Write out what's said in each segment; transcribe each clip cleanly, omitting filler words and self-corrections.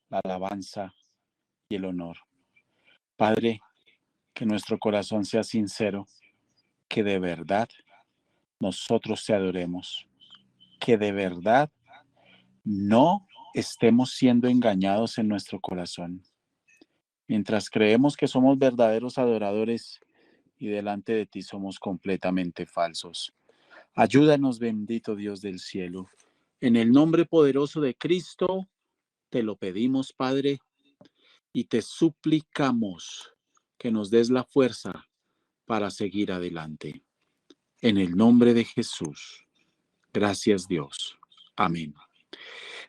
La alabanza y el honor. Padre, que nuestro corazón sea sincero, que de verdad nosotros te adoremos, que de verdad no estemos siendo engañados en nuestro corazón. Mientras creemos que somos verdaderos adoradores y delante de ti somos completamente falsos. Ayúdanos, bendito Dios del cielo. En el nombre poderoso de Cristo, te lo pedimos, Padre, y te suplicamos que nos des la fuerza para seguir adelante. En el nombre de Jesús. Gracias, Dios. Amén.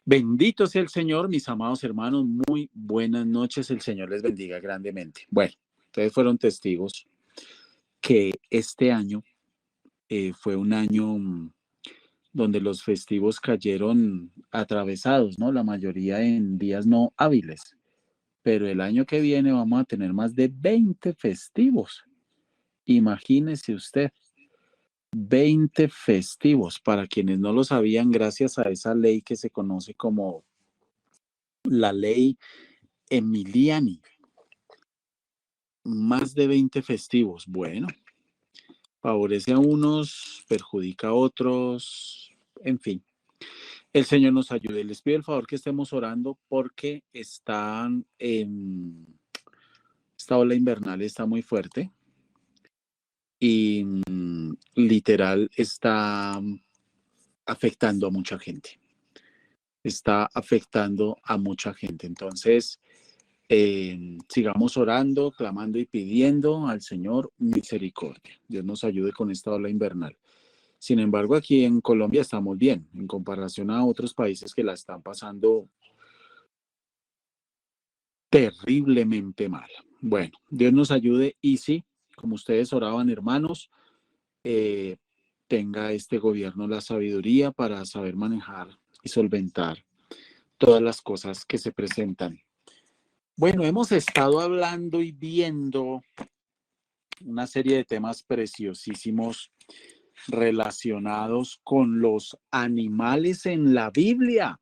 Bendito sea el Señor, mis amados hermanos. Muy buenas noches. El Señor les bendiga grandemente. Bueno, ustedes fueron testigos que este año fue un año donde los festivos cayeron atravesados, ¿no? La mayoría en días no hábiles. Pero el año que viene vamos a tener más de 20 festivos. Imagínese usted, 20 festivos. Para quienes no lo sabían, gracias a esa ley que se conoce como la ley Emiliani. Más de 20 festivos. Bueno, favorece a unos, perjudica a otros, en fin. El Señor nos ayude. Les pido el favor que estemos orando porque esta ola invernal está muy fuerte y literal está afectando a mucha gente. Está afectando a mucha gente. Entonces, sigamos orando, clamando y pidiendo al Señor misericordia. Dios nos ayude con esta ola invernal. Sin embargo, aquí en Colombia estamos bien, en comparación a otros países que la están pasando terriblemente mal. Bueno, Dios nos ayude y sí, como ustedes oraban, hermanos, tenga este gobierno la sabiduría para saber manejar y solventar todas las cosas que se presentan. Bueno, hemos estado hablando y viendo una serie de temas preciosísimos relacionados con los animales en la Biblia.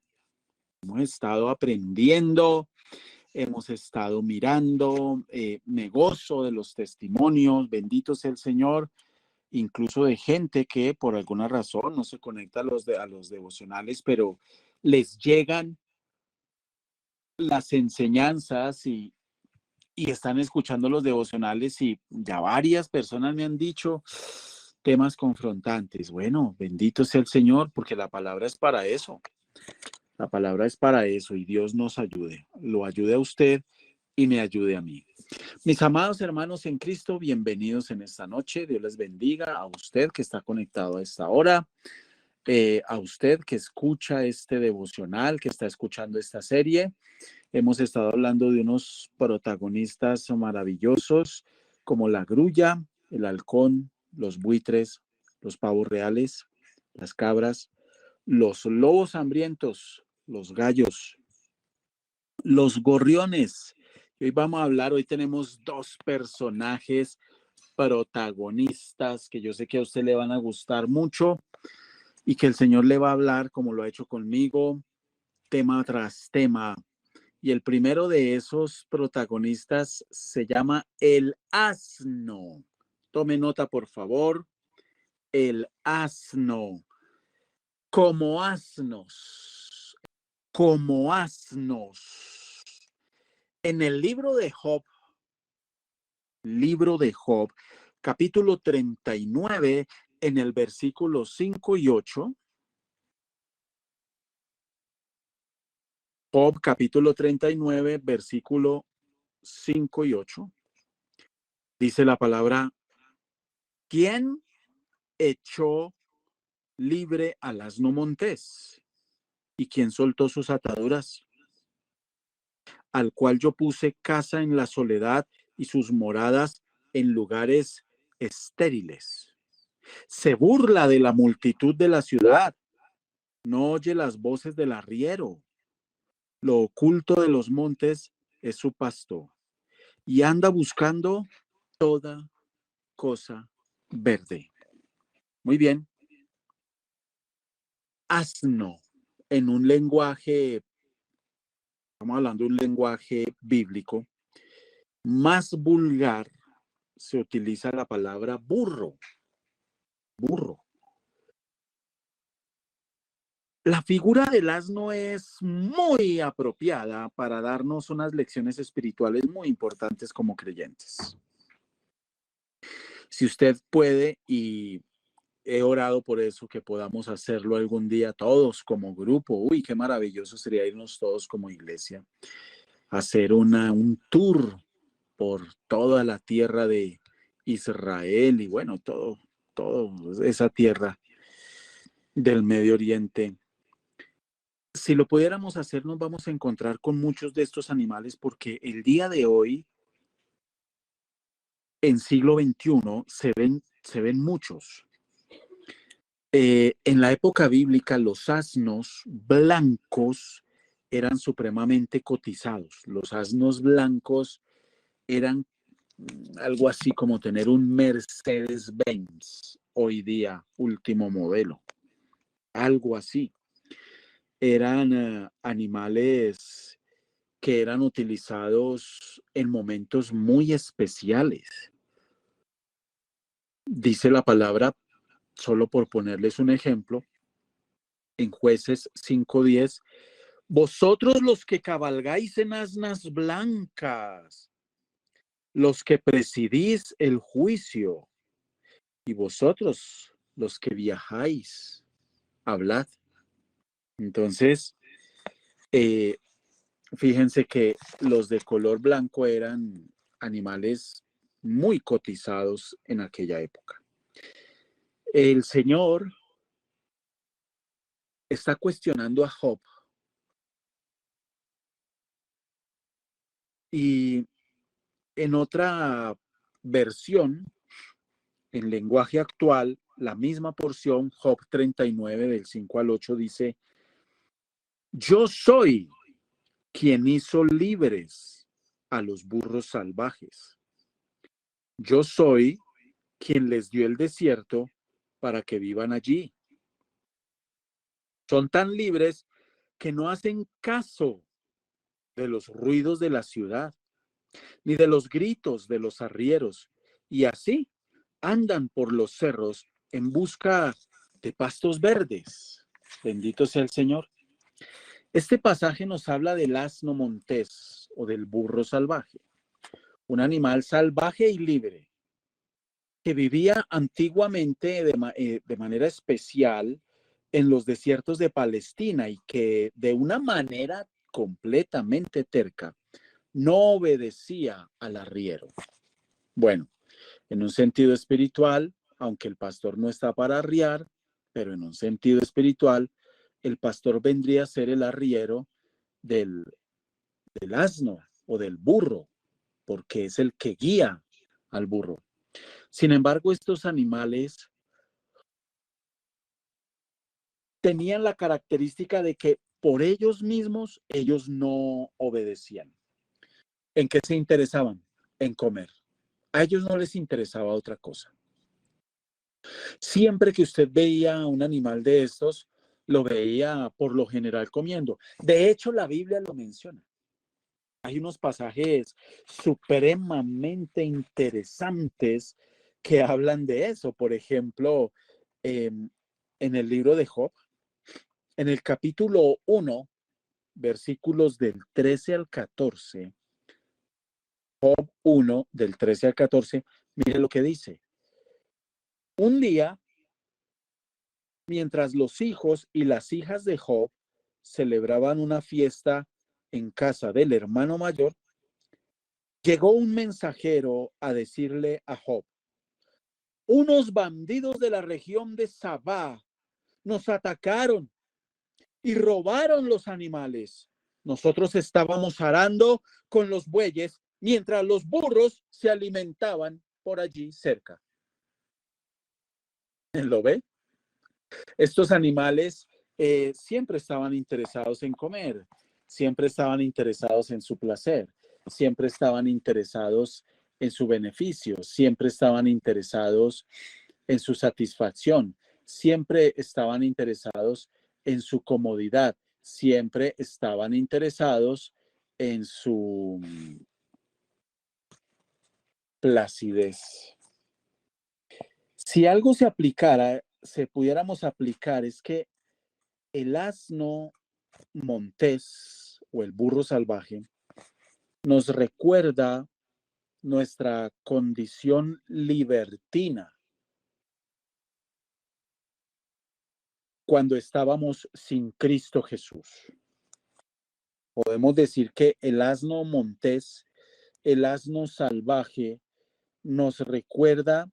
Hemos estado aprendiendo, hemos estado mirando, me gozo de los testimonios, bendito sea el Señor, incluso de gente que por alguna razón no se conecta a los devocionales, pero les llegan las enseñanzas y están escuchando los devocionales y ya varias personas me han dicho temas confrontantes. Bueno, bendito sea el Señor, porque la palabra es para eso. La palabra es para eso y Dios nos ayude. Lo ayude a usted y me ayude a mí. Mis amados hermanos en Cristo, bienvenidos en esta noche. Dios les bendiga a usted que está conectado a esta hora, a usted que escucha este devocional, que está escuchando esta serie. Hemos estado hablando de unos protagonistas maravillosos como la grulla, el halcón, los buitres, los pavos reales, las cabras, los lobos hambrientos, los gallos, los gorriones. Hoy vamos a hablar, hoy tenemos dos personajes protagonistas que yo sé que a usted le van a gustar mucho y que el Señor le va a hablar como lo ha hecho conmigo, tema tras tema. Y el primero de esos protagonistas se llama el asno. Tome nota, por favor. El asno. Como asnos. Como asnos. En el libro de Job, capítulo 39, en el versículo 5 y 8. Job, capítulo 39, versículo 5 y 8. Dice la palabra: ¿quién echó libre al asno montés? ¿Y quién soltó sus ataduras? Al cual yo puse casa en la soledad y sus moradas en lugares estériles. Se burla de la multitud de la ciudad, no oye las voces del arriero. Lo oculto de los montes es su pasto, y anda buscando toda cosa verde. Muy bien. Asno, en un lenguaje, estamos hablando de un lenguaje bíblico, más vulgar, se utiliza la palabra burro. Burro. La figura del asno es muy apropiada para darnos unas lecciones espirituales muy importantes como creyentes. Si usted puede, y he orado por eso, que podamos hacerlo algún día todos como grupo. Uy, qué maravilloso sería irnos todos como iglesia, hacer un tour por toda la tierra de Israel y bueno, todo esa tierra del Medio Oriente. Si lo pudiéramos hacer, nos vamos a encontrar con muchos de estos animales porque el día de hoy, en siglo XXI, se ven muchos. En la época bíblica, los asnos blancos eran supremamente cotizados. Los asnos blancos eran algo así como tener un Mercedes-Benz hoy día, último modelo. Algo así. Eran animales que eran utilizados en momentos muy especiales. Dice la palabra, solo por ponerles un ejemplo, en Jueces 5:10, vosotros los que cabalgáis en asnas blancas, los que presidís el juicio, y vosotros los que viajáis, hablad. Entonces, fíjense que los de color blanco eran animales muy cotizados en aquella época. El Señor está cuestionando a Job y en otra versión, en lenguaje actual, la misma porción, Job 39 del 5 al 8 dice: yo soy quien hizo libres a los burros salvajes. Yo soy quien les dio el desierto para que vivan allí. Son tan libres que no hacen caso de los ruidos de la ciudad, ni de los gritos de los arrieros, y así andan por los cerros en busca de pastos verdes. Bendito sea el Señor. Este pasaje nos habla del asno montés o del burro salvaje, un animal salvaje y libre que vivía antiguamente de manera especial en los desiertos de Palestina y que de una manera completamente terca no obedecía al arriero. Bueno, en un sentido espiritual, aunque el pastor no está para arriar, pero en un sentido espiritual, el pastor vendría a ser el arriero del, del asno o del burro, porque es el que guía al burro. Sin embargo, estos animales tenían la característica de que por ellos mismos ellos no obedecían. ¿En qué se interesaban? En comer. A ellos no les interesaba otra cosa. Siempre que usted veía un animal de estos, lo veía por lo general comiendo. De hecho, la Biblia lo menciona. Hay unos pasajes supremamente interesantes que hablan de eso. Por ejemplo, en el libro de Job, en el capítulo 1, versículos del 13 al 14, Job 1, del 13 al 14, mire lo que dice. Un día, mientras los hijos y las hijas de Job celebraban una fiesta en casa del hermano mayor, llegó un mensajero a decirle a Job: unos bandidos de la región de Sabá nos atacaron y robaron los animales. Nosotros estábamos arando con los bueyes mientras los burros se alimentaban por allí cerca. ¿Lo ve? Estos animales siempre estaban interesados en comer, siempre estaban interesados en su placer, siempre estaban interesados en su beneficio, siempre estaban interesados en su satisfacción, siempre estaban interesados en su comodidad, siempre estaban interesados en su placidez. Si algo se aplicara, se pudiéramos aplicar, es que el asno montés o el burro salvaje nos recuerda nuestra condición libertina cuando estábamos sin Cristo Jesús. Podemos decir que el asno montés, el asno salvaje, nos recuerda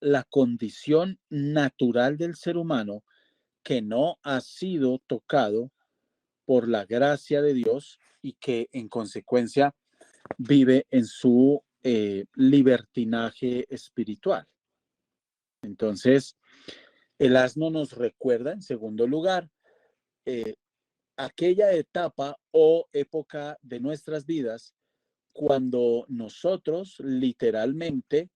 la condición natural del ser humano que no ha sido tocado por la gracia de Dios y que en consecuencia vive en su libertinaje espiritual. Entonces, el asno nos recuerda, en segundo lugar, aquella etapa o época de nuestras vidas cuando nosotros literalmente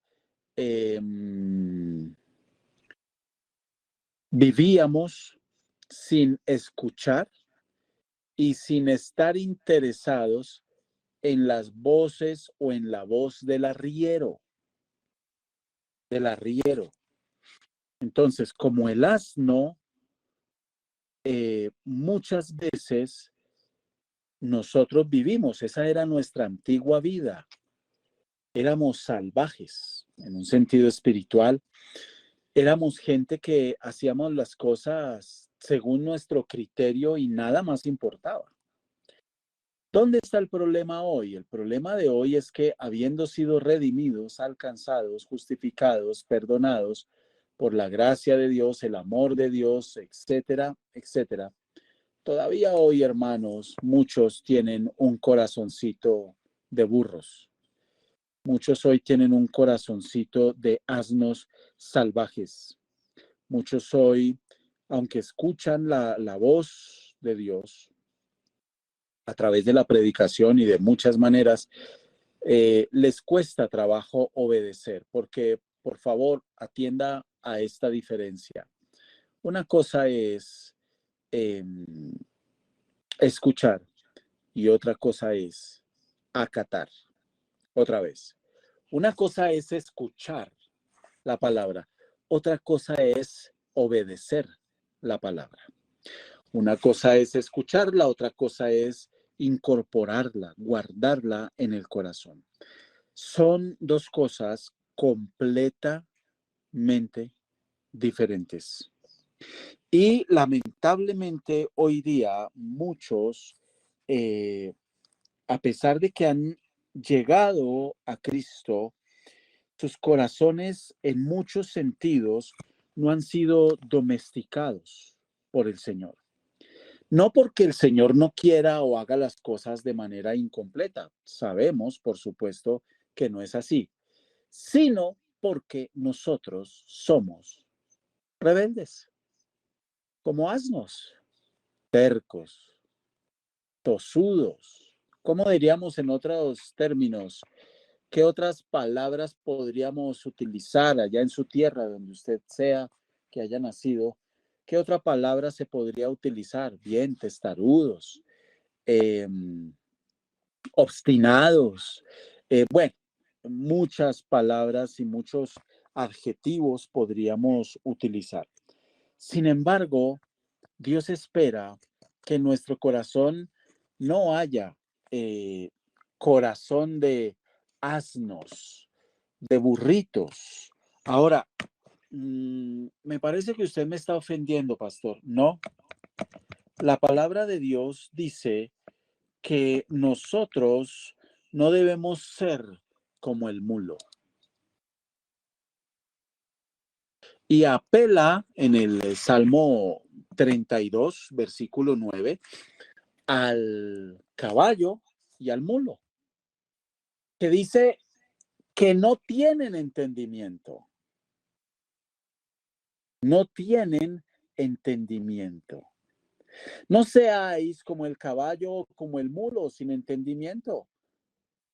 vivíamos sin escuchar y sin estar interesados en las voces o en la voz del arriero. Entonces, como el asno, muchas veces nosotros vivimos, esa era nuestra antigua vida. Éramos salvajes en un sentido espiritual. Éramos gente que hacíamos las cosas según nuestro criterio y nada más importaba. ¿Dónde está el problema hoy? El problema de hoy es que habiendo sido redimidos, alcanzados, justificados, perdonados por la gracia de Dios, el amor de Dios, etcétera, etcétera, todavía hoy, hermanos, muchos tienen un corazoncito de burros. Muchos hoy tienen un corazoncito de asnos salvajes. Muchos hoy, aunque escuchan la voz de Dios a través de la predicación y de muchas maneras, les cuesta trabajo obedecer, porque por favor atienda a esta diferencia. Una cosa es escuchar y otra cosa es acatar. Otra vez, una cosa es escuchar la palabra, otra cosa es obedecer la palabra. Una cosa es escucharla, otra cosa es incorporarla, guardarla en el corazón. Son dos cosas completamente diferentes. Y lamentablemente hoy día muchos, a pesar de que han llegado a Cristo, sus corazones en muchos sentidos no han sido domesticados por el Señor. No porque el Señor no quiera o haga las cosas de manera incompleta. Sabemos, por supuesto, que no es así, sino porque nosotros somos rebeldes, como asnos, tercos, tosudos. ¿Cómo diríamos en otros términos? ¿Qué otras palabras podríamos utilizar allá en su tierra, donde usted sea que haya nacido? ¿Qué otra palabra se podría utilizar? Bien, testarudos, obstinados. Bueno, muchas palabras y muchos adjetivos podríamos utilizar. Sin embargo, Dios espera que en nuestro corazón no haya corazón de asnos, de burritos. Ahora, me parece que usted me está ofendiendo, pastor. No, la palabra de Dios dice que nosotros no debemos ser como el mulo. Y apela en el Salmo 32, versículo 9, al caballo y al mulo, que dice que no tienen entendimiento. No tienen entendimiento. No seáis como el caballo, como el mulo, sin entendimiento,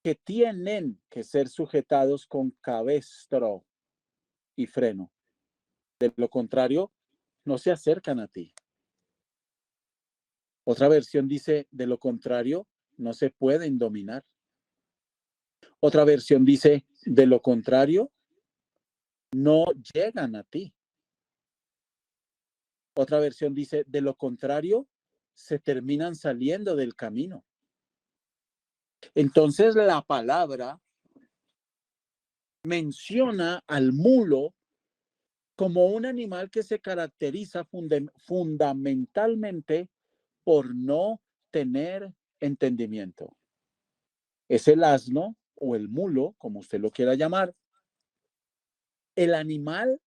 que tienen que ser sujetados con cabestro y freno. De lo contrario, no se acercan a ti. Otra versión dice, de lo contrario, no se pueden dominar. Otra versión dice, de lo contrario, no llegan a ti. Otra versión dice, de lo contrario, se terminan saliendo del camino. Entonces la palabra menciona al mulo como un animal que se caracteriza fundamentalmente por no tener entendimiento. Es el asno o el mulo, como usted lo quiera llamar, el animal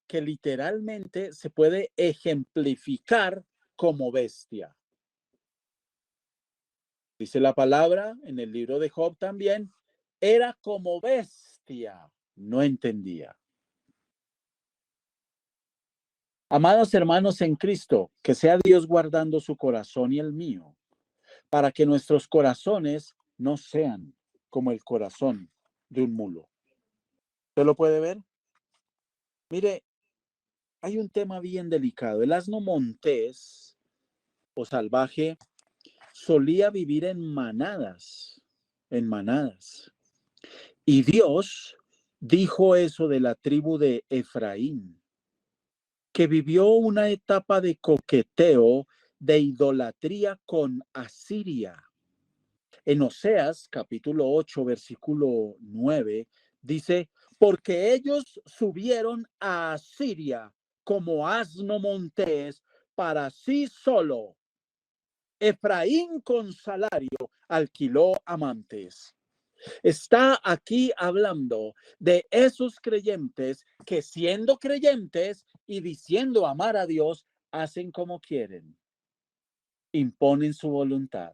que literalmente se puede ejemplificar como bestia. Dice la palabra en el libro de Job también, era como bestia, no entendía. Amados hermanos en Cristo, que sea Dios guardando su corazón y el mío, para que nuestros corazones no sean como el corazón de un mulo. ¿Usted lo puede ver? Mire, hay un tema bien delicado. El asno montés o salvaje solía vivir en manadas, en manadas. Y Dios dijo eso de la tribu de Efraín, que vivió una etapa de coqueteo, de idolatría con Asiria. En Oseas, capítulo 8, versículo 9, dice, porque ellos subieron a Asiria como asno montés para sí solo. Efraín con salario alquiló amantes. Está aquí hablando de esos creyentes que siendo creyentes y diciendo amar a Dios, hacen como quieren, imponen su voluntad.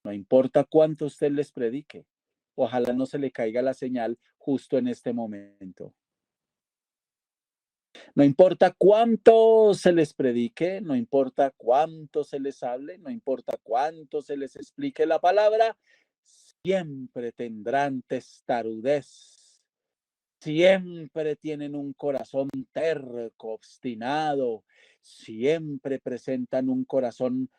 No importa cuánto usted les predique. Ojalá no se le caiga la señal justo en este momento. No importa cuánto se les predique, no importa cuánto se les hable, no importa cuánto se les explique la palabra, siempre tendrán testarudez. Siempre tienen un corazón terco, obstinado, siempre presentan un corazón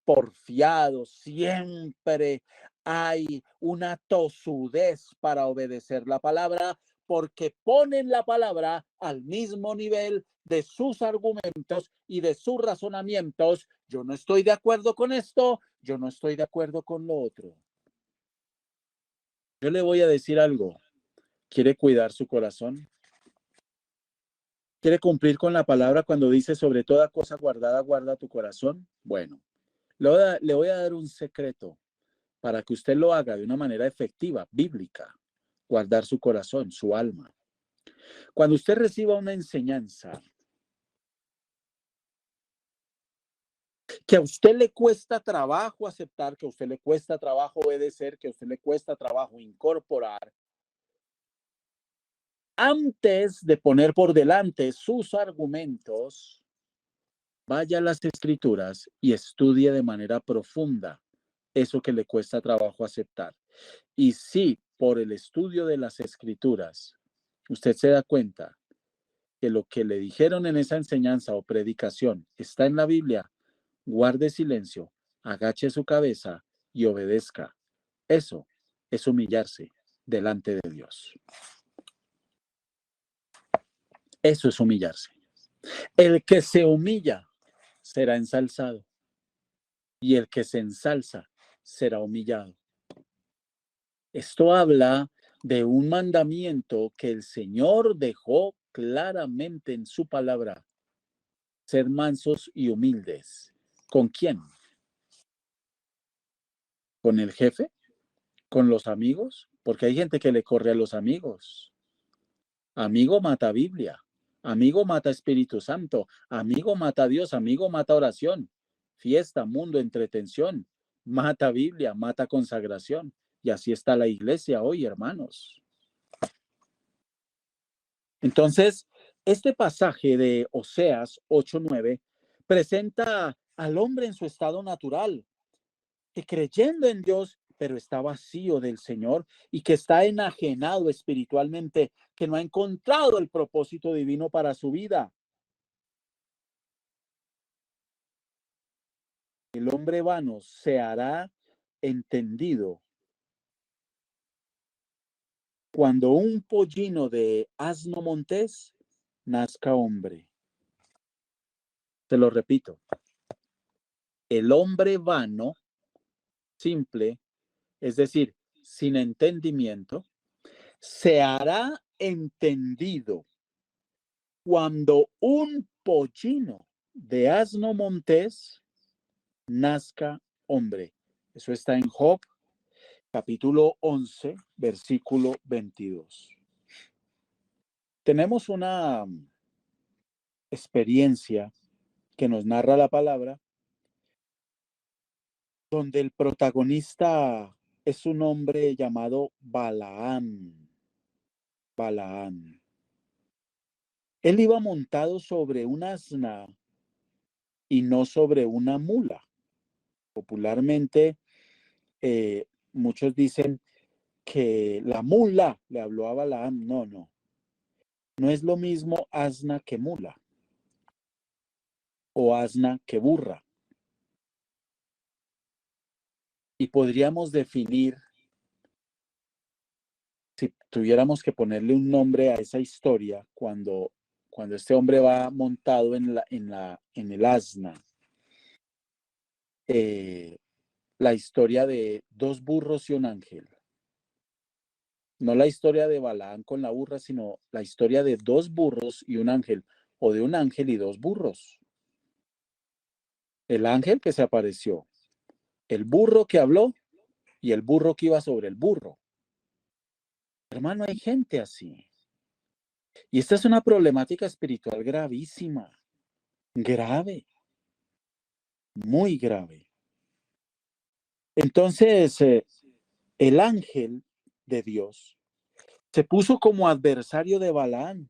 porfiado, siempre hay una tosudez para obedecer la palabra, porque ponen la palabra al mismo nivel de sus argumentos y de sus razonamientos. Yo no estoy de acuerdo con esto, yo no estoy de acuerdo con lo otro. Yo le voy a decir algo. ¿Quiere cuidar su corazón? ¿Quiere cumplir con la palabra cuando dice sobre toda cosa guardada, guarda tu corazón? Bueno, le voy a dar un secreto para que usted lo haga de una manera efectiva, bíblica. Guardar su corazón, su alma. Cuando usted reciba una enseñanza que a usted le cuesta trabajo aceptar, que a usted le cuesta trabajo obedecer, que a usted le cuesta trabajo incorporar, antes de poner por delante sus argumentos, vaya a las escrituras y estudie de manera profunda eso que le cuesta trabajo aceptar. Y si por el estudio de las escrituras usted se da cuenta que lo que le dijeron en esa enseñanza o predicación está en la Biblia, guarde silencio, agache su cabeza y obedezca. Eso es humillarse delante de Dios. Eso es humillarse. El que se humilla será ensalzado y el que se ensalza será humillado. Esto habla de un mandamiento que el Señor dejó claramente en su palabra: ser mansos y humildes. ¿Con quién? ¿Con el jefe? ¿Con los amigos? Porque hay gente que le corre a los amigos. Amigo mata Biblia, amigo mata Espíritu Santo, amigo mata Dios, amigo mata oración, fiesta, mundo, entretención, mata Biblia, mata consagración. Y así está la iglesia hoy, hermanos. Entonces, este pasaje de Oseas 8:9 presenta al hombre en su estado natural, que creyendo en Dios, pero está vacío del Señor y que está enajenado espiritualmente, que no ha encontrado el propósito divino para su vida. El hombre vano se hará entendido cuando un pollino de asno montés nazca hombre. Te lo repito. El hombre vano, simple, es decir, sin entendimiento, se hará entendido cuando un pollino de asno montés nazca hombre. Eso está en Job, capítulo 11, versículo 22. Tenemos una experiencia que nos narra la palabra, donde el protagonista es un hombre llamado Balaam. Balaam. Él iba montado sobre un asna y no sobre una mula. Popularmente, muchos dicen que la mula le habló a Balaam. No, no. No es lo mismo asna que mula o asna que burra. Y podríamos definir, si tuviéramos que ponerle un nombre a esa historia, cuando este hombre va montado en el asna, la historia de dos burros y un ángel. No la historia de Balaam con la burra, sino la historia de dos burros y un ángel, o de un ángel y dos burros. El ángel que se apareció, el burro que habló y el burro que iba sobre el burro. Hermano, hay gente así. Y esta es una problemática espiritual gravísima, grave, muy grave. Entonces, el ángel de Dios se puso como adversario de Balaam.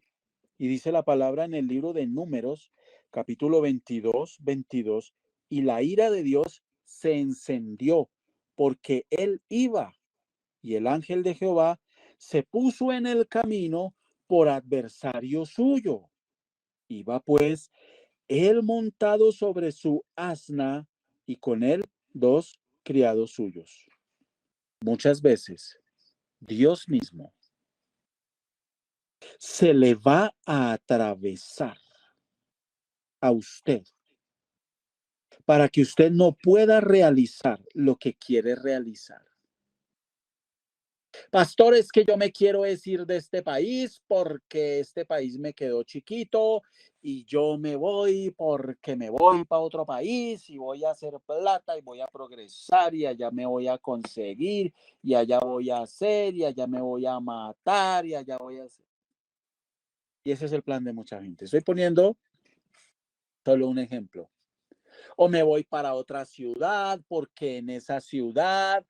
Y dice la palabra en el libro de Números, capítulo 22, y la ira de Dios se encendió porque él iba, y el ángel de Jehová se puso en el camino por adversario suyo. Iba pues él montado sobre su asna y con él dos criados suyos. Muchas veces Dios mismo se le va a atravesar a usted para que usted no pueda realizar lo que quiere realizar. Pastor, es que yo me quiero ir de este país porque este país me quedó chiquito y yo me voy porque me voy para otro país y voy a hacer plata y voy a progresar y allá me voy a conseguir y allá voy a hacer y allá me voy a matar y allá voy a hacer. Y ese es el plan de mucha gente. Estoy poniendo solo un ejemplo. O me voy para otra ciudad porque en esa ciudad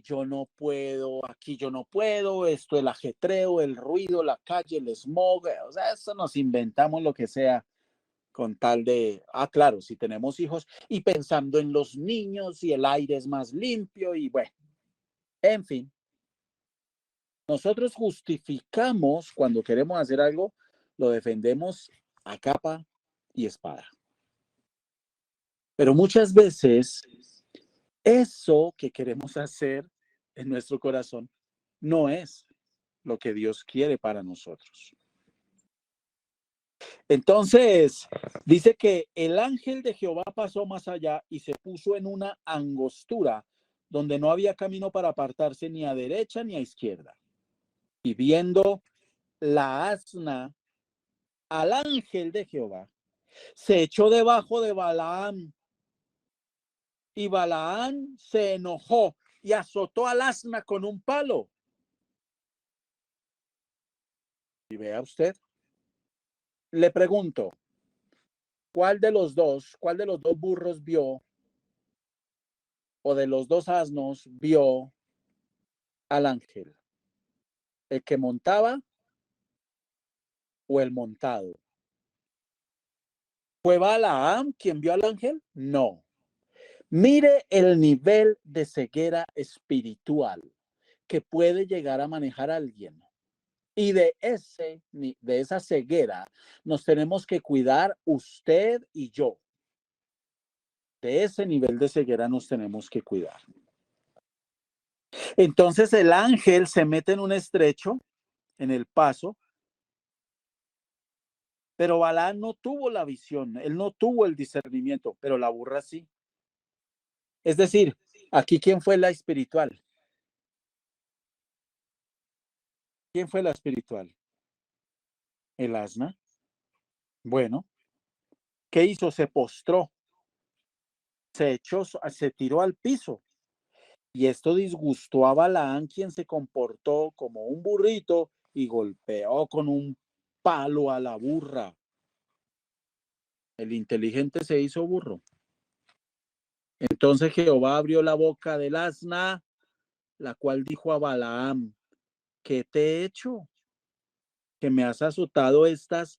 yo no puedo, aquí yo no puedo, esto, el ajetreo, el ruido, la calle, el smog, o sea, eso nos inventamos lo que sea con tal de, claro, si tenemos hijos y pensando en los niños y el aire es más limpio y bueno, en fin, nosotros justificamos cuando queremos hacer algo, lo defendemos a capa y espada. Pero muchas veces eso que queremos hacer en nuestro corazón no es lo que Dios quiere para nosotros. Entonces, dice que el ángel de Jehová pasó más allá y se puso en una angostura donde no había camino para apartarse ni a derecha ni a izquierda. Y viendo la asna al ángel de Jehová, se echó debajo de Balaam, y Balaam se enojó y azotó al asna con un palo. Y vea usted, le pregunto, cuál de los dos burros vio, o de los dos asnos vio al ángel? ¿El que montaba o el montado? ¿Fue Balaam quien vio al ángel? No. Mire el nivel de ceguera espiritual que puede llegar a manejar a alguien. Y de esa ceguera nos tenemos que cuidar usted y yo. De ese nivel de ceguera nos tenemos que cuidar. Entonces el ángel se mete en un estrecho, en el paso, pero Balaam no tuvo la visión, él no tuvo el discernimiento, pero la burra sí. Es decir, aquí ¿quién fue la espiritual? ¿Quién fue la espiritual? El asna. Bueno, ¿qué hizo? Se postró, se tiró al piso. Y esto disgustó a Balaam, quien se comportó como un burrito y golpeó con un palo a la burra. El inteligente se hizo burro. Entonces Jehová abrió la boca del asna, la cual dijo a Balaam: ¿qué te he hecho? ¿Que me has azotado estas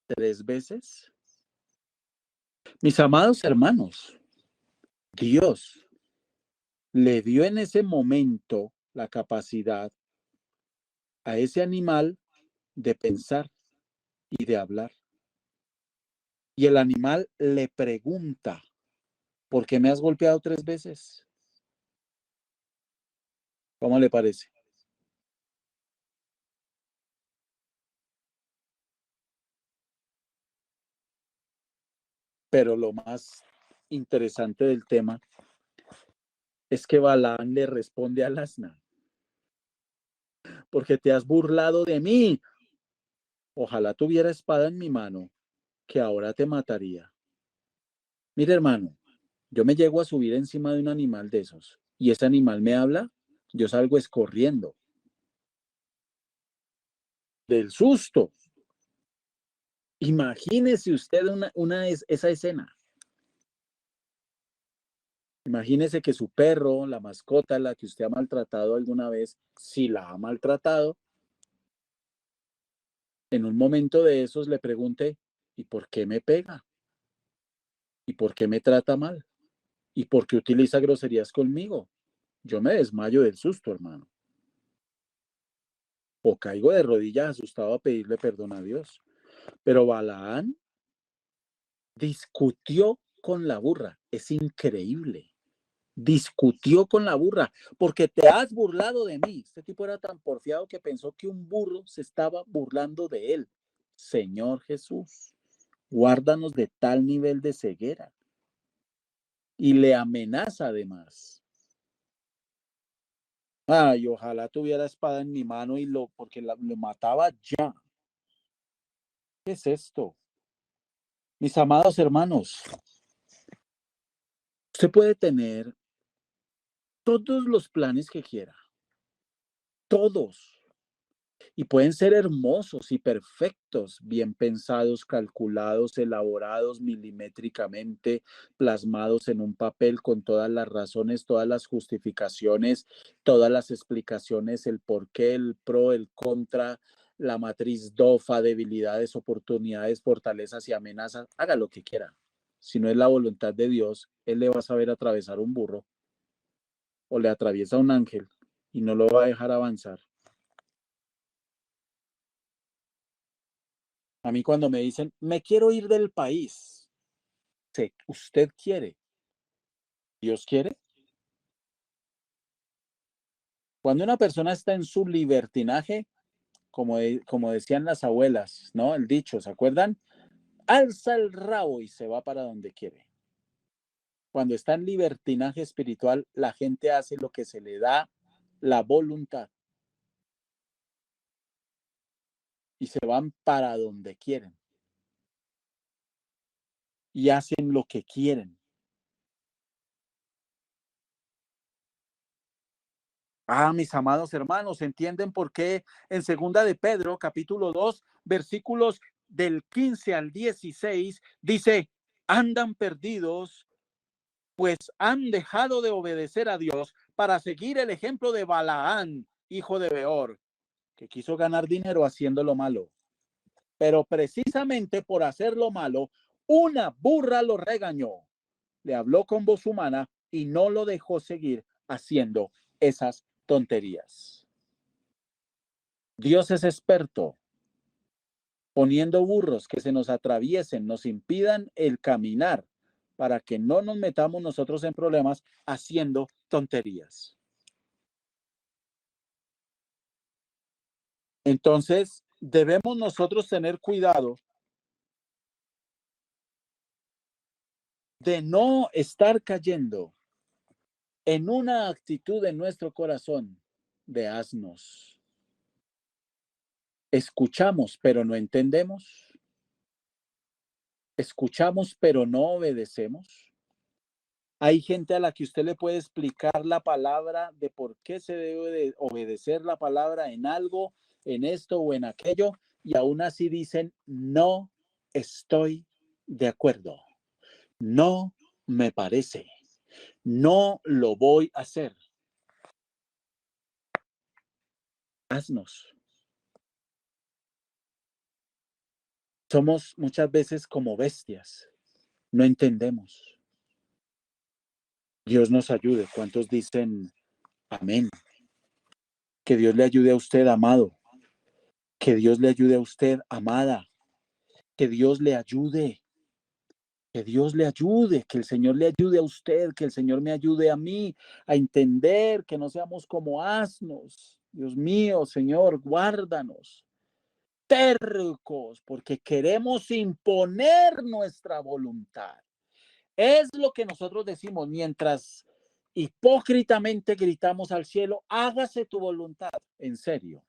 3 veces? Mis amados hermanos, Dios le dio en ese momento la capacidad a ese animal de pensar y de hablar. Y el animal le pregunta: ¿por qué me has golpeado 3 veces? ¿Cómo le parece? Pero lo más interesante del tema es que Balaam le responde al asna: porque te has burlado de mí. Ojalá tuviera espada en mi mano, que ahora te mataría. Mire, hermano, yo me llego a subir encima de un animal de esos y ese animal me habla, yo salgo escorriendo del susto. Imagínese usted esa escena. Imagínese que su perro, la mascota, la que usted ha maltratado alguna vez, si la ha maltratado, en un momento de esos le pregunte: ¿y por qué me pega? ¿Y por qué me trata mal? ¿Y por qué utiliza groserías conmigo? Yo me desmayo del susto, hermano. O caigo de rodillas asustado a pedirle perdón a Dios. Pero Balaán discutió con la burra. Es increíble. Discutió con la burra porque te has burlado de mí. Este tipo era tan porfiado que pensó que un burro se estaba burlando de él. Señor Jesús, guárdanos de tal nivel de ceguera. Y le amenaza además. Ay, ojalá tuviera espada en mi mano porque lo mataba ya. ¿Qué es esto? Mis amados hermanos, usted puede tener todos los planes que quiera, todos, y pueden ser hermosos y perfectos, bien pensados, calculados, elaborados milimétricamente, plasmados en un papel con todas las razones, todas las justificaciones, todas las explicaciones, el por qué, el pro, el contra, la matriz DOFA, debilidades, oportunidades, fortalezas y amenazas. Haga lo que quiera. Si no es la voluntad de Dios, Él le va a saber atravesar un burro o le atraviesa un ángel y no lo va a dejar avanzar. A mí cuando me dicen: me quiero ir del país, ¿usted quiere? ¿Dios quiere? Cuando una persona está en su libertinaje, como decían las abuelas, ¿no? El dicho, ¿se acuerdan? Alza el rabo y se va para donde quiere. Cuando está en libertinaje espiritual, la gente hace lo que se le da la voluntad y se van para donde quieren y hacen lo que quieren. Mis amados hermanos, ¿entienden por qué en segunda de Pedro, capítulo 2, versículos del 15 al 16, dice, andan perdidos, pues han dejado de obedecer a Dios para seguir el ejemplo de Balaán, hijo de Beor, que quiso ganar dinero haciendo lo malo. Pero precisamente por hacer lo malo, una burra lo regañó, le habló con voz humana y no lo dejó seguir haciendo esas tonterías. Dios es experto poniendo burros que se nos atraviesen, nos impidan el caminar para que no nos metamos nosotros en problemas haciendo tonterías. Entonces, debemos nosotros tener cuidado de no estar cayendo en una actitud en nuestro corazón de asnos. Escuchamos, pero no entendemos. Escuchamos, pero no obedecemos. Hay gente a la que usted le puede explicar la palabra de por qué se debe de obedecer la palabra en algo, en esto o en aquello, y aún así dicen, no estoy de acuerdo, no me parece, no lo voy a hacer. Haznos. Somos muchas veces como bestias, no entendemos. Dios nos ayude. ¿Cuántos dicen amén? Que Dios le ayude a usted, amado. Que Dios le ayude a usted, amada. Que Dios le ayude. Que Dios le ayude. Que el Señor le ayude a usted. Que el Señor me ayude a mí a entender que no seamos como asnos. Dios mío, Señor, guárdanos. Tercos, porque queremos imponer nuestra voluntad. Es lo que nosotros decimos mientras hipócritamente gritamos al cielo, hágase tu voluntad. En serio.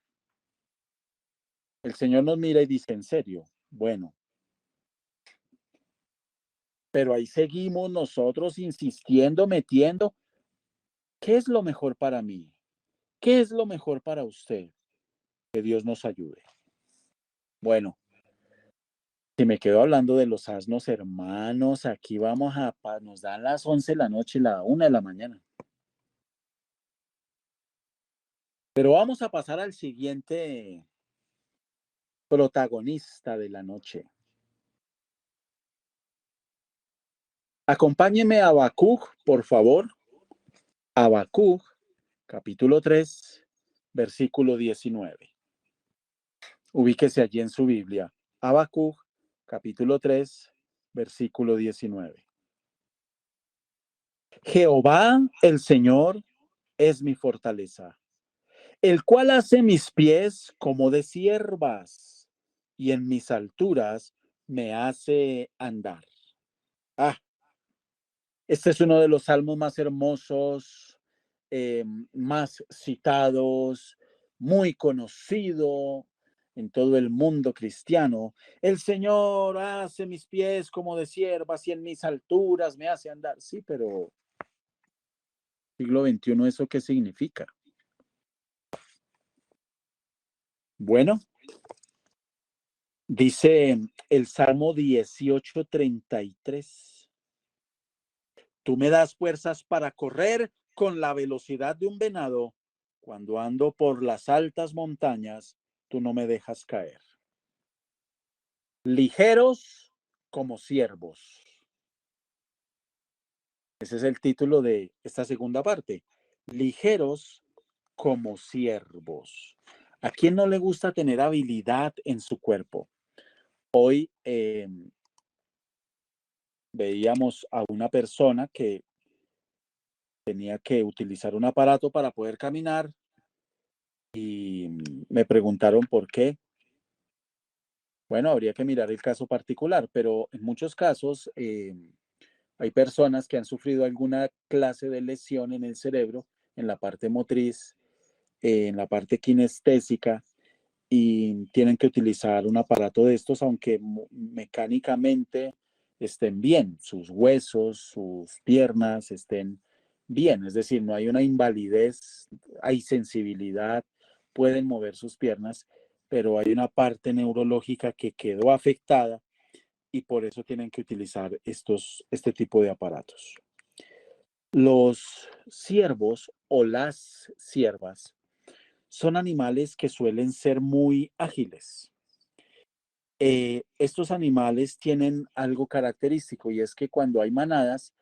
El Señor nos mira y dice, en serio, bueno. Pero ahí seguimos nosotros insistiendo, metiendo. ¿Qué es lo mejor para mí? ¿Qué es lo mejor para usted? Que Dios nos ayude. Bueno, si me quedo hablando de los asnos, hermanos, aquí vamos nos dan las 11 de la noche y la 1 de la mañana. Pero vamos a pasar al siguiente protagonista de la noche. Acompáñeme a Habacuc, por favor. Habacuc, capítulo 3, versículo 19. Ubíquese allí en su Biblia. Habacuc, capítulo 3, versículo 19. Jehová, el Señor, es mi fortaleza, el cual hace mis pies como de ciervas y en mis alturas me hace andar. Este es uno de los salmos más hermosos, más citados, muy conocido en todo el mundo cristiano. El Señor hace mis pies como de ciervas y en mis alturas me hace andar. Sí, pero siglo XXI, ¿eso qué significa? Bueno, dice el Salmo 18:33. Tú me das fuerzas para correr con la velocidad de un venado. Cuando ando por las altas montañas, tú no me dejas caer. Ligeros como ciervos. Ese es el título de esta segunda parte. Ligeros como ciervos. ¿A quién no le gusta tener habilidad en su cuerpo? Hoy veíamos a una persona que tenía que utilizar un aparato para poder caminar y me preguntaron por qué. Bueno, habría que mirar el caso particular, pero en muchos casos Hay personas que han sufrido alguna clase de lesión en el cerebro, en la parte motriz, en la parte kinestésica, y tienen que utilizar un aparato de estos, aunque mecánicamente estén bien, sus huesos, sus piernas estén bien, es decir, no hay una invalidez, hay sensibilidad, pueden mover sus piernas, pero hay una parte neurológica que quedó afectada y por eso tienen que utilizar este tipo de aparatos. Los ciervos o las ciervas son animales que suelen ser muy ágiles. Estos animales tienen algo característico y es que cuando hay manadas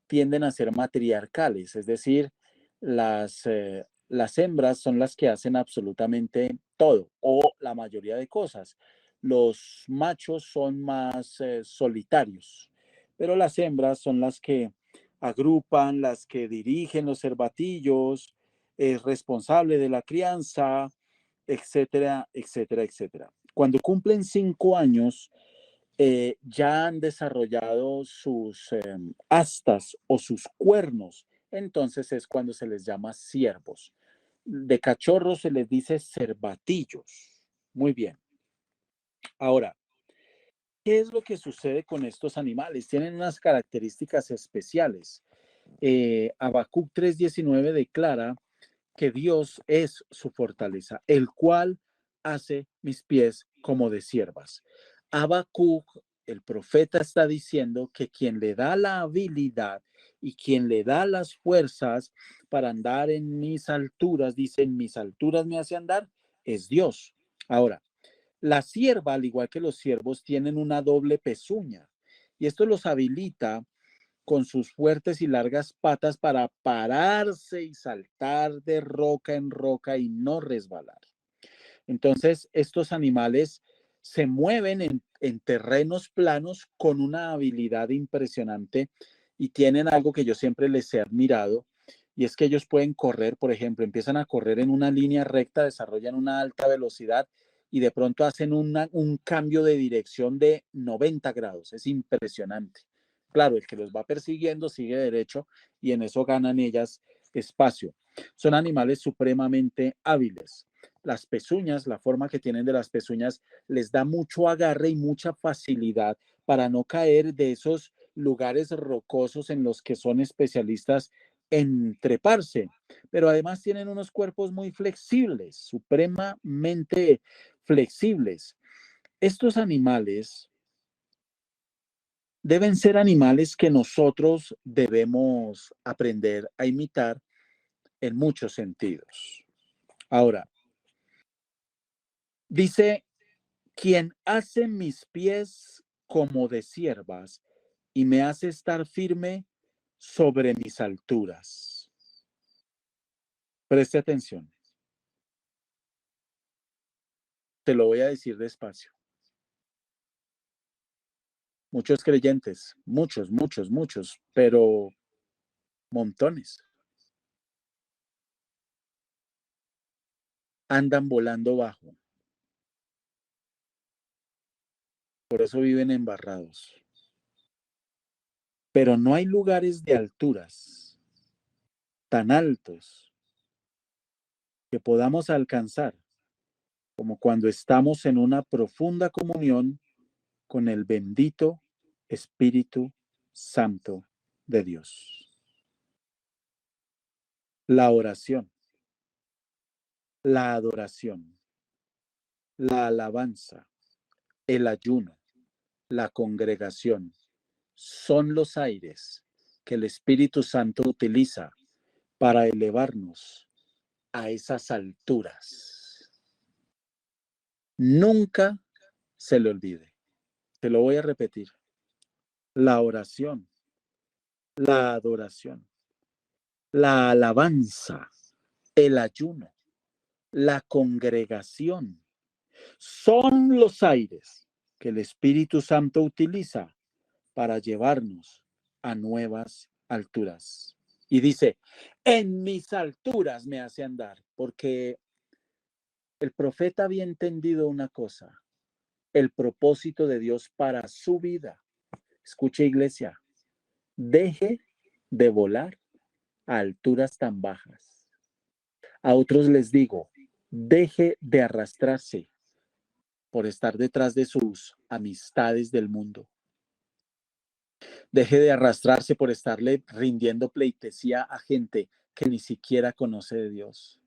tienden a ser matriarcales, es decir, las hembras son las que hacen absolutamente todo o la mayoría de cosas. Los machos son más solitarios, pero las hembras son las que agrupan, las que dirigen los cervatillos, es responsable de la crianza, etcétera, etcétera, etcétera. Cuando cumplen 5 años, ya han desarrollado sus astas o sus cuernos. Entonces es cuando se les llama ciervos. De cachorros se les dice cervatillos. Muy bien. Ahora, ¿qué es lo que sucede con estos animales? Tienen unas características especiales. Habacuc 3:19 declara que Dios es su fortaleza, el cual hace mis pies como de siervas. Habacuc, el profeta, está diciendo que quien le da la habilidad y quien le da las fuerzas para andar en mis alturas, dice, en mis alturas me hace andar, es Dios. Ahora, la sierva, al igual que los siervos, tienen una doble pezuña y esto los habilita con sus fuertes y largas patas para pararse y saltar de roca en roca y no resbalar. Entonces, estos animales se mueven en terrenos planos con una habilidad impresionante y tienen algo que yo siempre les he admirado, y es que ellos pueden correr, por ejemplo, empiezan a correr en una línea recta, desarrollan una alta velocidad y de pronto hacen un cambio de dirección de 90 grados. Es impresionante. Claro, el que los va persiguiendo sigue derecho y en eso ganan ellas espacio. Son animales supremamente hábiles. Las pezuñas, la forma que tienen de las pezuñas, les da mucho agarre y mucha facilidad para no caer de esos lugares rocosos en los que son especialistas en treparse. Pero además tienen unos cuerpos muy flexibles, supremamente flexibles. Estos animales deben ser animales que nosotros debemos aprender a imitar en muchos sentidos. Ahora, dice, quien hace mis pies como de siervas y me hace estar firme sobre mis alturas. Preste atención. Te lo voy a decir despacio. Muchos creyentes, muchos, muchos, muchos, pero montones, andan volando bajo. Por eso viven embarrados. Pero no hay lugares de alturas tan altos que podamos alcanzar como cuando estamos en una profunda comunión con el bendito Espíritu Santo de Dios. La oración, la adoración, la alabanza, el ayuno, la congregación, son los aires que el Espíritu Santo utiliza para elevarnos a esas alturas. Nunca se le olvide. Te lo voy a repetir. La oración, la adoración, la alabanza, el ayuno, la congregación, son los aires que el Espíritu Santo utiliza para llevarnos a nuevas alturas. Y dice, en mis alturas me hace andar, porque el profeta había entendido una cosa, el propósito de Dios para su vida. Escuche, iglesia, deje de volar a alturas tan bajas. A otros les digo, deje de arrastrarse por estar detrás de sus amistades del mundo. Deje de arrastrarse por estarle rindiendo pleitesía a gente que ni siquiera conoce de Dios.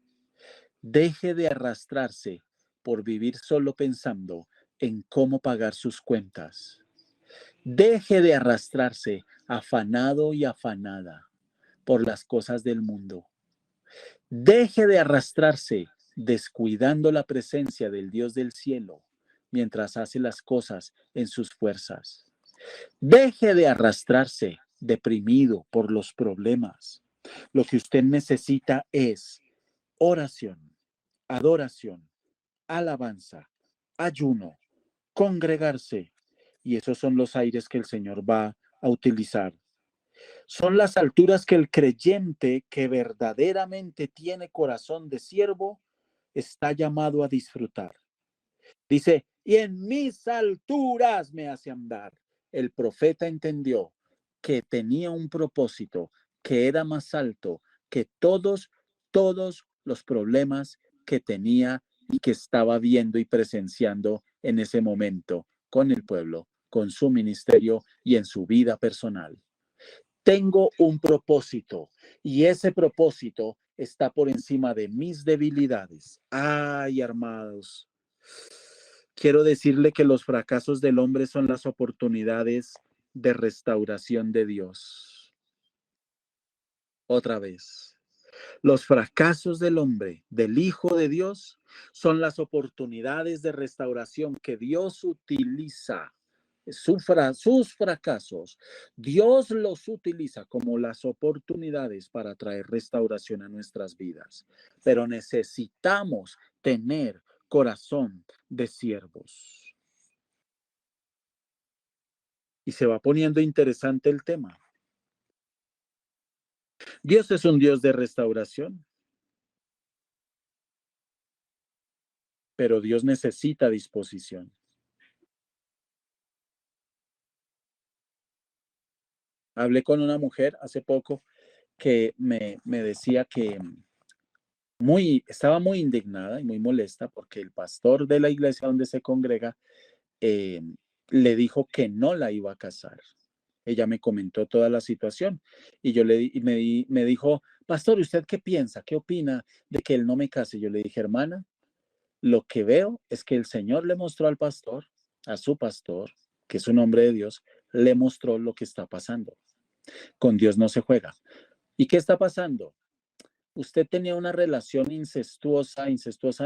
Deje de arrastrarse por vivir solo pensando en cómo pagar sus cuentas. Deje de arrastrarse afanado y afanada por las cosas del mundo. Deje de arrastrarse descuidando la presencia del Dios del cielo mientras hace las cosas en sus fuerzas. Deje de arrastrarse deprimido por los problemas. Lo que usted necesita es oración, adoración, alabanza, ayuno, congregarse. Y esos son los aires que el Señor va a utilizar. Son las alturas que el creyente que verdaderamente tiene corazón de siervo está llamado a disfrutar. Dice, y en mis alturas me hace andar. El profeta entendió que tenía un propósito que era más alto que todos los problemas que tenía y que estaba viendo y presenciando en ese momento con el pueblo, con su ministerio y en su vida personal. Tengo un propósito y ese propósito está por encima de mis debilidades. Ay, hermanos, quiero decirle que los fracasos del hombre son las oportunidades de restauración de Dios. Otra vez, los fracasos del hombre, del Hijo de Dios, son las oportunidades de restauración que Dios utiliza. Sus fracasos, Dios los utiliza como las oportunidades para traer restauración a nuestras vidas. Pero necesitamos tener corazón de siervos. Y se va poniendo interesante el tema. Dios es un Dios de restauración, pero Dios necesita disposición. Hablé con una mujer hace poco que me decía que estaba muy indignada y muy molesta porque el pastor de la iglesia donde se congrega le dijo que no la iba a casar. Ella me comentó toda la situación y yo me dijo, pastor, ¿usted qué piensa? ¿Qué opina de que él no me case? Yo le dije, hermana, lo que veo es que el Señor le mostró al pastor, a su pastor, que es un hombre de Dios, le mostró lo que está pasando. Con Dios no se juega. ¿Y qué está pasando? Usted tenía una relación incestuosa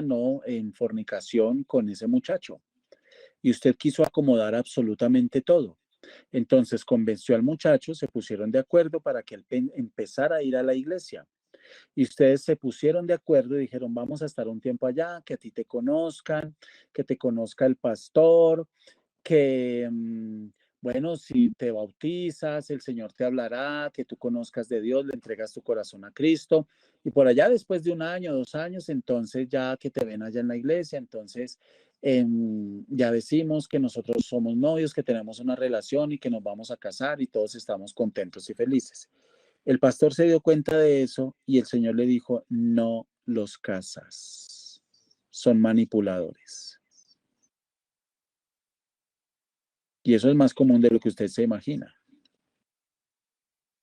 no, en fornicación con ese muchacho. Y usted quiso acomodar absolutamente todo. Entonces convenció al muchacho, se pusieron de acuerdo para que él empezara a ir a la iglesia. Y ustedes se pusieron de acuerdo y dijeron, vamos a estar un tiempo allá, que a ti te conozcan, que te conozca el pastor, que, bueno, si te bautizas, el Señor te hablará, que tú conozcas de Dios, le entregas tu corazón a Cristo. Y por allá, después de 1 año, 2 años, entonces ya que te ven allá en la iglesia, entonces ya decimos que nosotros somos novios, que tenemos una relación y que nos vamos a casar y todos estamos contentos y felices. El pastor se dio cuenta de eso y el Señor le dijo, no los casas, son manipuladores. Y eso es más común de lo que usted se imagina.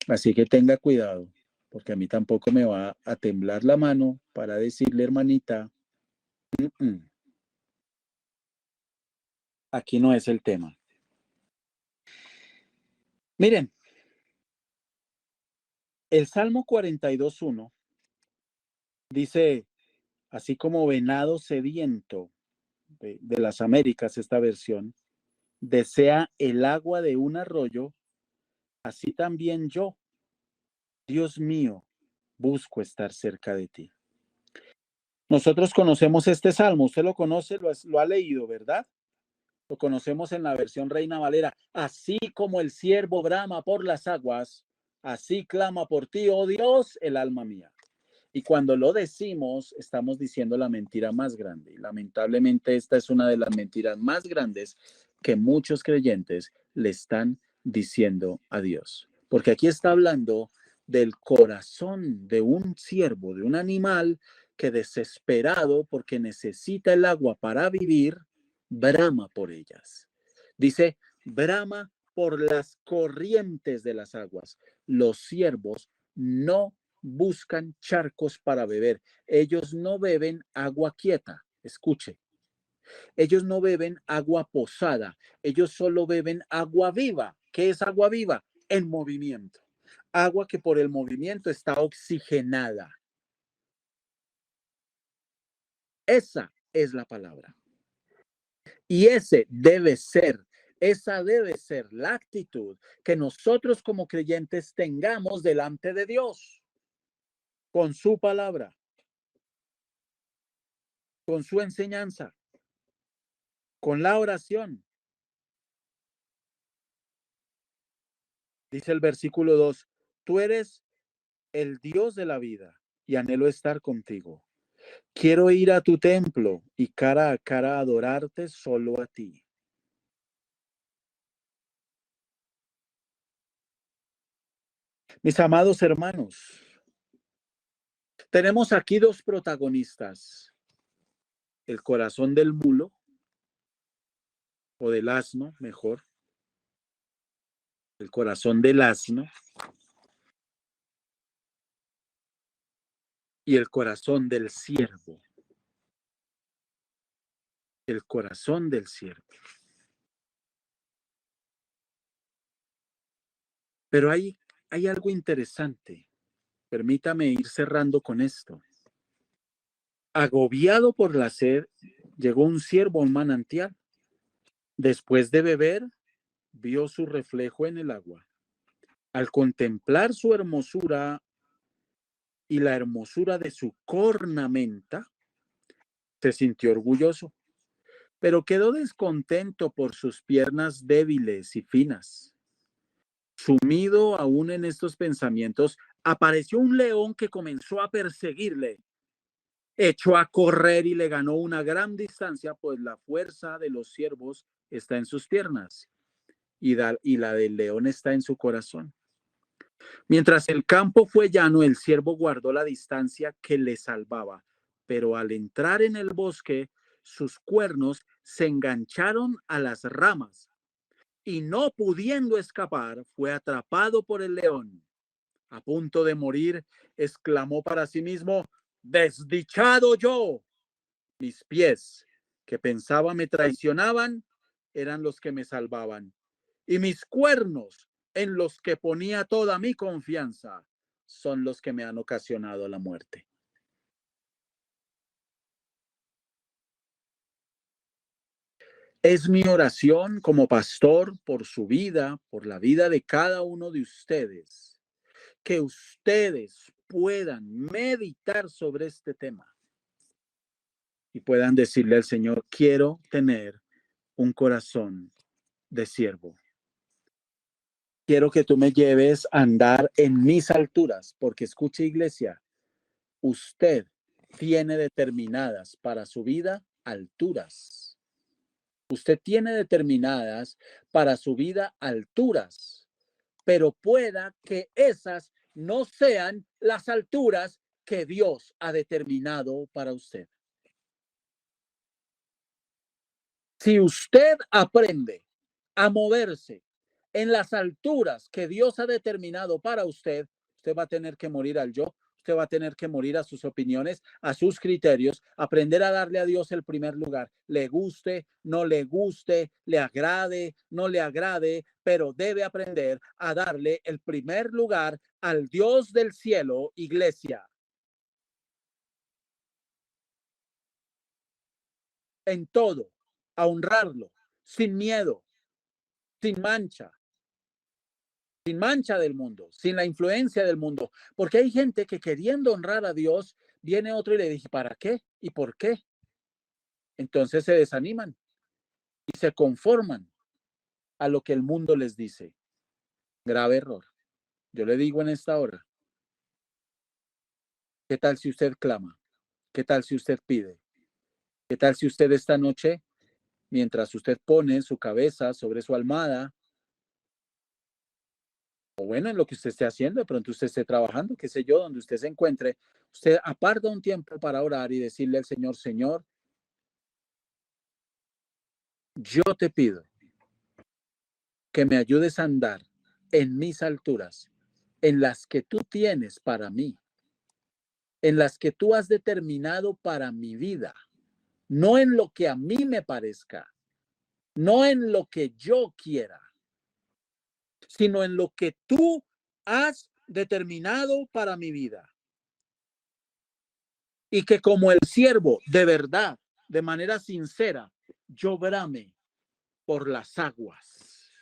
Así que tenga cuidado, porque a mí tampoco me va a temblar la mano para decirle, hermanita, aquí no es el tema. Miren, el Salmo 42:1 dice, así como venado sediento de las Américas, esta versión, desea el agua de un arroyo, así también yo, Dios mío, busco estar cerca de ti. Nosotros conocemos este salmo, usted lo conoce, lo ha leído, ¿verdad? Lo conocemos en la versión Reina Valera. Así como el ciervo brama por las aguas, así clama por ti, oh Dios, el alma mía. Y cuando lo decimos, estamos diciendo la mentira más grande. Y lamentablemente esta es una de las mentiras más grandes que muchos creyentes le están diciendo a Dios. Porque aquí está hablando del corazón de un siervo, de un animal que desesperado porque necesita el agua para vivir, brama por ellas. Dice, brama por las corrientes de las aguas. Los siervos no buscan charcos para beber. Ellos no beben agua quieta. Escuche. Ellos no beben agua posada. Ellos solo beben agua viva. ¿Qué es agua viva? En movimiento. Agua que por el movimiento está oxigenada. Esa es la palabra. Y esa debe ser la actitud que nosotros como creyentes tengamos delante de Dios, con su palabra, con su enseñanza, con la oración. Dice el versículo 2, tú eres el Dios de la vida y anhelo estar contigo. Quiero ir a tu templo y cara a cara adorarte solo a ti. Mis amados hermanos, tenemos aquí dos protagonistas, el corazón del mulo, o del asno, mejor, el corazón del asno y el corazón del siervo, el corazón del siervo. Pero hay algo interesante. Permítame ir cerrando con esto. Agobiado por la sed, llegó un siervo a un manantial. Después de beber, vio su reflejo en el agua. Al contemplar su hermosura y la hermosura de su cornamenta, se sintió orgulloso, pero quedó descontento por sus piernas débiles y finas. Sumido aún en estos pensamientos, apareció un león que comenzó a perseguirle. Echó a correr y le ganó una gran distancia, pues la fuerza de los ciervos está en sus piernas y la del león está en su corazón. Mientras el campo fue llano, el ciervo guardó la distancia que le salvaba, pero al entrar en el bosque, sus cuernos se engancharon a las ramas y no pudiendo escapar, fue atrapado por el león. A punto de morir, exclamó para sí mismo, desdichado yo. Mis pies, que pensaba me traicionaban, eran los que me salvaban. Y mis cuernos, en los que ponía toda mi confianza, son los que me han ocasionado la muerte. Es mi oración como pastor por su vida, por la vida de cada uno de ustedes, que ustedes puedan meditar sobre este tema y puedan decirle al Señor, quiero tener un corazón de siervo. Quiero que tú me lleves a andar en mis alturas, porque escuche, iglesia, usted tiene determinadas para su vida alturas. Usted tiene determinadas para su vida alturas, pero pueda que esas no sean las alturas que Dios ha determinado para usted. Si usted aprende a moverse en las alturas que Dios ha determinado para usted, usted va a tener que morir al yo, usted va a tener que morir a sus opiniones, a sus criterios, aprender a darle a Dios el primer lugar. Le guste, no le guste, le agrade, no le agrade, pero debe aprender a darle el primer lugar al Dios del cielo, iglesia. En todo, a honrarlo, sin miedo, sin mancha del mundo, sin la influencia del mundo, porque hay gente que queriendo honrar a Dios, viene otro y le dice, ¿para qué? ¿Y por qué? Entonces se desaniman y se conforman a lo que el mundo les dice. Grave error. Yo le digo en esta hora, ¿qué tal si usted clama? ¿Qué tal si usted pide? ¿Qué tal si usted esta noche, mientras usted pone su cabeza sobre su almohada, o bueno, en lo que usted esté haciendo, de pronto usted esté trabajando, qué sé yo, donde usted se encuentre, usted aparta un tiempo para orar y decirle al Señor, Señor, yo te pido que me ayudes a andar en mis alturas, en las que tú tienes para mí, en las que tú has determinado para mi vida, no en lo que a mí me parezca, no en lo que yo quiera, sino en lo que tú has determinado para mi vida. Y que como el siervo, de verdad, de manera sincera, yo brame por las aguas.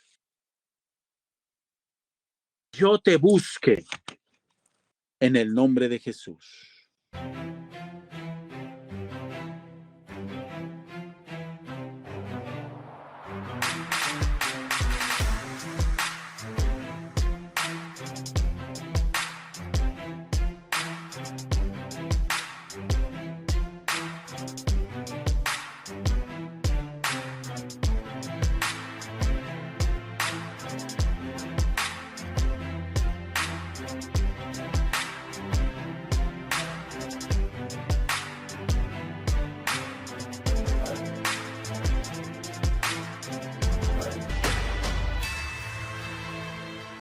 Yo te busque en el nombre de Jesús.